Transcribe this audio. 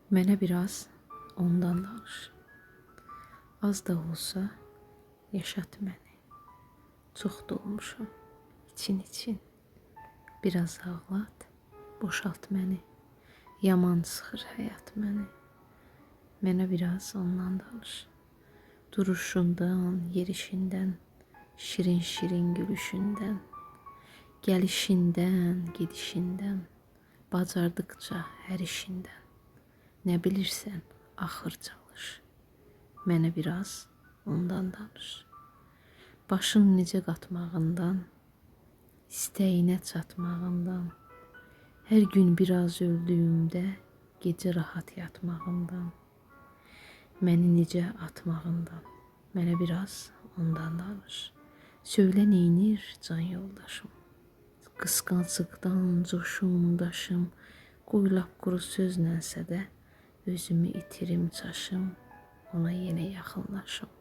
Mənə biraz ondan danış. Az da olsa yaşat məni. Çox dolmuşam için. Biraz ağlat, boşalt məni. Yaman sıxır həyat məni. Mənə biraz ondan danış. Duruşundan, yerişindən, şirin gülüşündən, gəlişindən, gedişindən, bacardıqca hər işindən. Nə bilirsən, axır çalış. Mənə biraz ondan danış. Başın necə qatmağından, istəyinə çatmağından, hər gün biraz öldüyümdə gecə rahat yatmağından, məni necə atmağından, mənə biraz ondan danış. Söylə neynir can yoldaşım, qısqanclıqdan coşum daşım, qoy lap quru sözlənsə də özümü itirim çaşım, ona yenə yaxınlaşım.